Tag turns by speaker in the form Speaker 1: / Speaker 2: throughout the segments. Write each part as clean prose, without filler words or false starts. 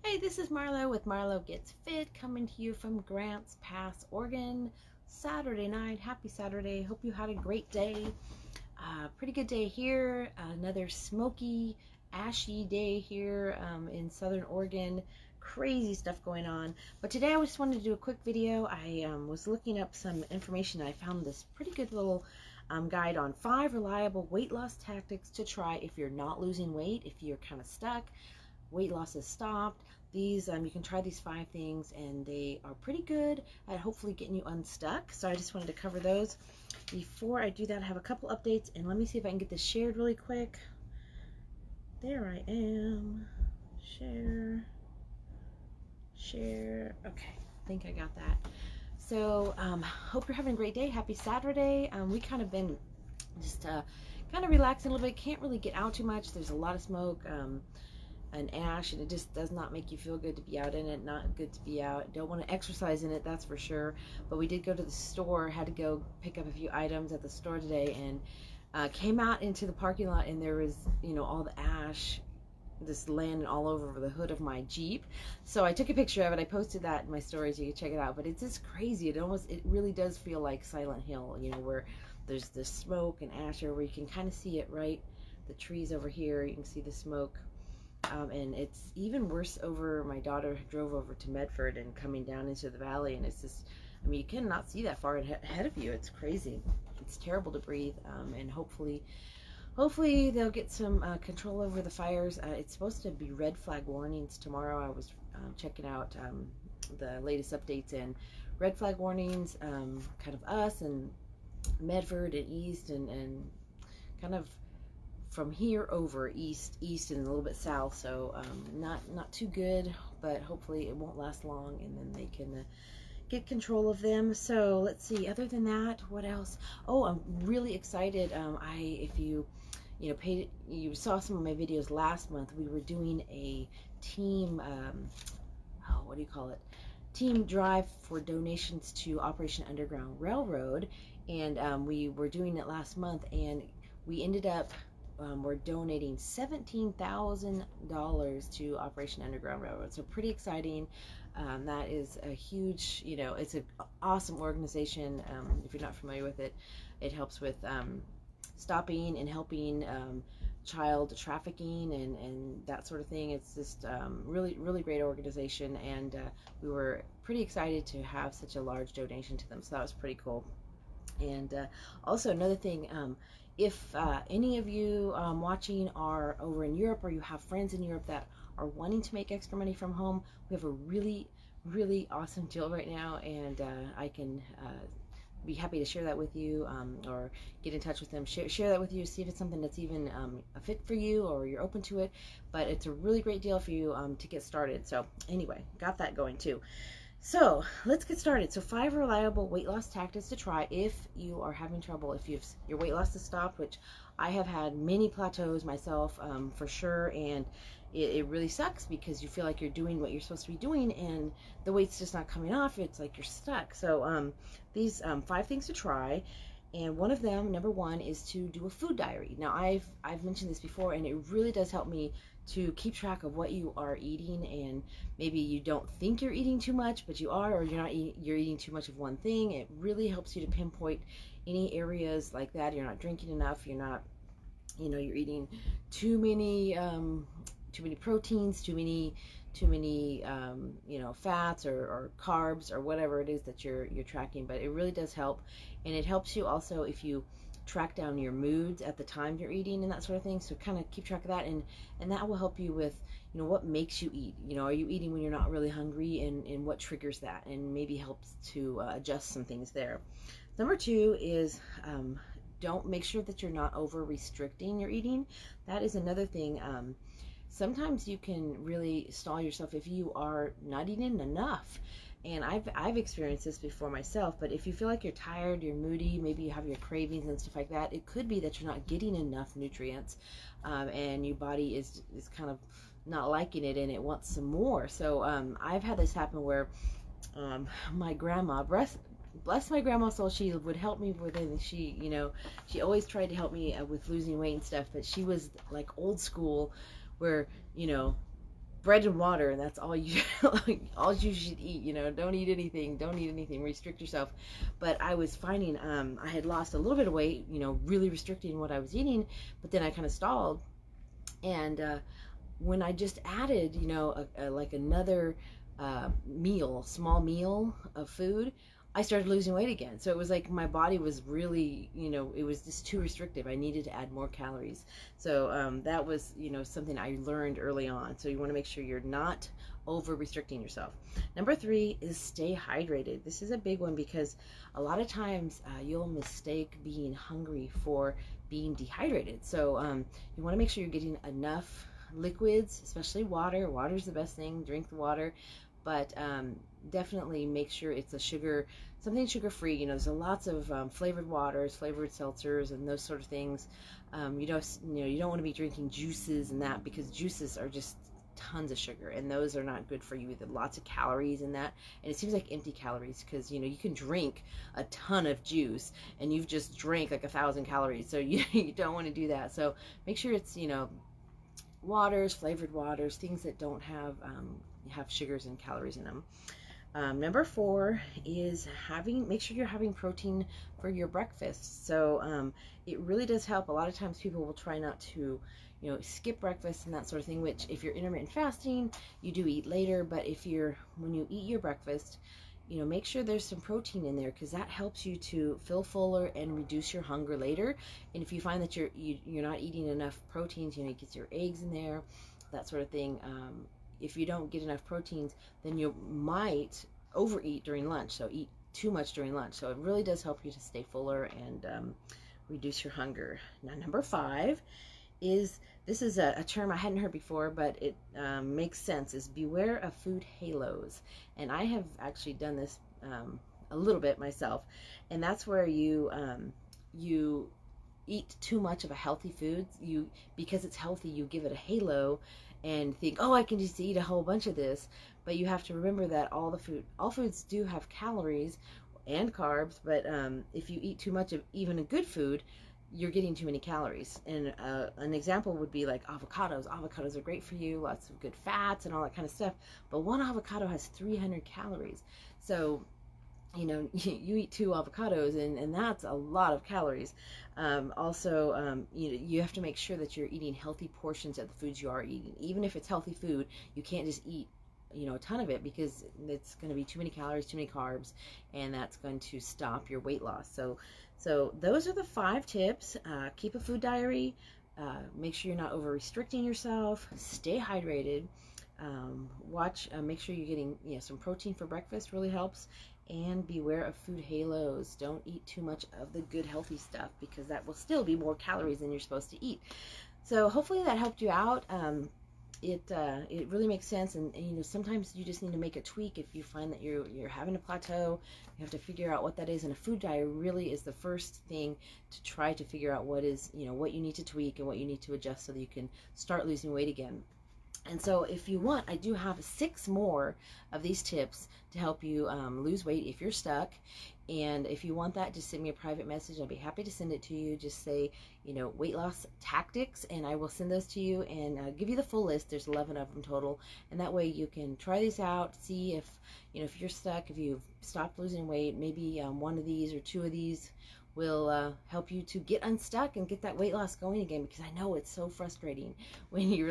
Speaker 1: Hey, this is Marlo with Marlo Gets Fit, coming to you from Grants Pass, Oregon. Saturday night. Happy Saturday. Hope you had a great day. Pretty good day here. Another smoky, ashy day here in Southern Oregon. Crazy stuff going on. But today I just wanted to do a quick video. I was looking up some information. I found this pretty good little guide on 5 reliable weight loss tactics to try if you're not losing weight, if you're kind of stuck, weight loss has stopped. These you can try these 5 things and they are pretty good at hopefully getting you unstuck. So I just wanted to cover those. Before I do that, I have a couple updates, and let me see if I can get this shared really quick. There I am. Share. Okay, I think I got that. So hope you're having a great day. Happy Saturday. We kind of been just kind of relaxing a little bit. Can't really get out too much. There's a lot of smoke and ash, and it just does not make you feel good to be out in it. Not good to be out. Don't want to exercise in it, that's for sure. But we did go to the store, had to go pick up a few items at the store today, and came out into the parking lot, and there was, all the ash just landing all over the hood of my Jeep. So I took a picture of it. I posted that in my stories. You can check it out. But it's just crazy. It really does feel like Silent Hill, where there's the smoke and ash where you can kind of see it, right? The trees over here, you can see the smoke. And it's even worse over, my daughter drove over to Medford and coming down into the valley, and it's just, you cannot see that far ahead of you. It's crazy. It's terrible to breathe, and hopefully they'll get some control over the fires. It's supposed to be red flag warnings tomorrow. I was checking out the latest updates, and red flag warnings, kind of us and Medford and East and kind of from here over east and a little bit south, so not too good, but hopefully it won't last long, and then they can get control of them. So let's see, other than that, what else? Oh, I'm really excited. If you you saw some of my videos last month, we were doing a team what do you call it, team drive for donations to Operation Underground Railroad, and we were doing it last month, and we ended up we're donating $17,000 to Operation Underground Railroad. So pretty exciting. That is a huge, it's an awesome organization. If you're not familiar with it, it helps with stopping and helping child trafficking and that sort of thing. It's just really great organization, and we were pretty excited to have such a large donation to them. So that was pretty cool. And also another thing, if any of you watching are over in Europe, or you have friends in Europe that are wanting to make extra money from home, we have a really awesome deal right now, and I can be happy to share that with you, or get in touch with them, share that with you, see if it's something that's even a fit for you, or you're open to it. But it's a really great deal for you to get started. So anyway, got that going too. So let's get started. So 5 reliable weight loss tactics to try if you are having trouble, if your weight loss has stopped, which I have had many plateaus myself, for sure, and it really sucks because you feel like you're doing what you're supposed to be doing and the weight's just not coming off. It's like you're stuck. So these 5 things to try. And one of them, number 1, is to do a food diary. Now I've mentioned this before, and it really does help me to keep track of what you are eating, and maybe you don't think you're eating too much, but you are, or you're eating too much of one thing. It really helps you to pinpoint any areas like that. You're not drinking enough, you're not, you're eating too many proteins, too many fats or carbs or whatever it is that you're tracking. But it really does help, and it helps you also if you track down your moods at the time you're eating and that sort of thing. So kind of keep track of that, and that will help you with what makes you eat. Are you eating when you're not really hungry, and what triggers that, and maybe helps to adjust some things there. Number 2 is don't make sure that you're not over restricting your eating. That is another thing. Sometimes you can really stall yourself if you are not eating enough. And I've experienced this before myself, but if you feel like you're tired, you're moody, maybe you have your cravings and stuff like that, it could be that you're not getting enough nutrients, and your body is kind of not liking it, and it wants some more. So I've had this happen where my grandma, bless my grandma soul, she would help me with it, and she always tried to help me with losing weight and stuff, but she was like old school, where bread and water, and that's all you all you should eat. Don't eat anything, restrict yourself. But I was finding I had lost a little bit of weight, really restricting what I was eating, but then I kind of stalled. And when I just added, like another small meal of food, I started losing weight again. So it was like my body was really, it was just too restrictive. I needed to add more calories. So that was, something I learned early on. So you want to make sure you're not over restricting yourself. Number 3 is stay hydrated. This is a big one because a lot of times you'll mistake being hungry for being dehydrated. So you want to make sure you're getting enough liquids, especially water. Water is the best thing. Drink the water. But definitely make sure it's something sugar-free. There's lots of flavored waters, flavored seltzers, and those sort of things. You don't want to be drinking juices and that, because juices are just tons of sugar, and those are not good for you either. Lots of calories in that, and it seems like empty calories, because you can drink a ton of juice and you've just drank like 1,000 calories. So you don't want to do that. So make sure it's waters, flavored waters, things that don't have sugars and calories in them. Number 4 is make sure you're having protein for your breakfast. So it really does help. A lot of times people will try not to skip breakfast and that sort of thing, which if you're intermittent fasting, you do eat later. But when you eat your breakfast, make sure there's some protein in there, because that helps you to feel fuller and reduce your hunger later. And if you find that you're not eating enough proteins, you get your eggs in there, that sort of thing. If you don't get enough proteins, then you might overeat during lunch. So eat too much during lunch. So it really does help you to stay fuller and reduce your hunger. Now, number 5 is, this is a term I hadn't heard before, but it makes sense, is beware of food halos. And I have actually done this a little bit myself. And that's where you eat too much of a healthy food. Because it's healthy, you give it a halo and think, oh, I can just eat a whole bunch of this. But you have to remember that all foods do have calories and carbs. But if you eat too much of even a good food, you're getting too many calories. And an example would be like avocados. Avocados are great for you, lots of good fats and all that kind of stuff. But one avocado has 300 calories. So you eat 2 avocados, and that's a lot of calories. Also, you have to make sure that you're eating healthy portions of the foods you are eating. Even if it's healthy food, you can't just eat a ton of it, because it's going to be too many calories, too many carbs, and that's going to stop your weight loss. So those are the 5 tips. Keep a food diary. Make sure you're not over restricting yourself. Stay hydrated. Make sure you're getting some protein for breakfast, really helps. And beware of food halos. Don't eat too much of the good healthy stuff, because that will still be more calories than you're supposed to eat. So hopefully that helped you out. It really makes sense, and sometimes you just need to make a tweak if you find that you're having a plateau. You have to figure out what that is, and a food diary really is the first thing to try to figure out what you need to tweak and what you need to adjust so that you can start losing weight again. And so if you want, I do have 6 more of these tips to help you lose weight if you're stuck. And if you want that, just send me a private message. I'll be happy to send it to you. Just say, weight loss tactics, and I will send those to you and give you the full list. There's 11 of them total. And that way you can try these out, see if you're stuck, if you've stopped losing weight, maybe 1 of these or 2 of these will help you to get unstuck and get that weight loss going again, because I know it's so frustrating when you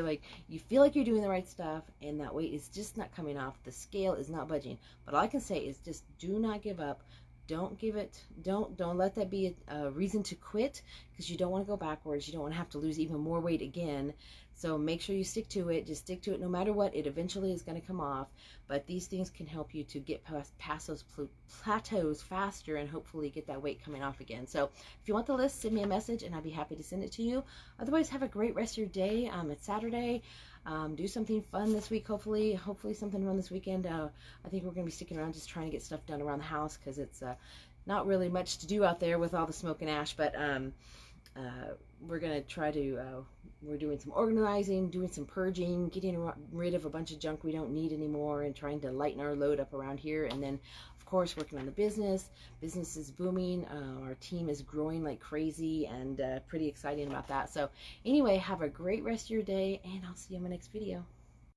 Speaker 1: feel like you're doing the right stuff and that weight is just not coming off, the scale is not budging. But all I can say is just do not give up. Don't let that be a reason to quit, because you don't want to go backwards. You don't want to have to lose even more weight again. So make sure you stick to it. Just stick to it no matter what. It eventually is going to come off. But these things can help you to get past those plateaus faster and hopefully get that weight coming off again. So if you want the list, send me a message and I'd be happy to send it to you. Otherwise, have a great rest of your day. It's Saturday. Do something fun this week, hopefully something fun this weekend. I think we're going to be sticking around just trying to get stuff done around the house, because it's not really much to do out there with all the smoke and ash. But we're going to try to, we're doing some organizing, doing some purging, getting rid of a bunch of junk we don't need anymore, and trying to lighten our load up around here. And then, of course, working on the business. Business is booming. Our team is growing like crazy, and pretty exciting about that. So anyway, have a great rest of your day, and I'll see you in my next video.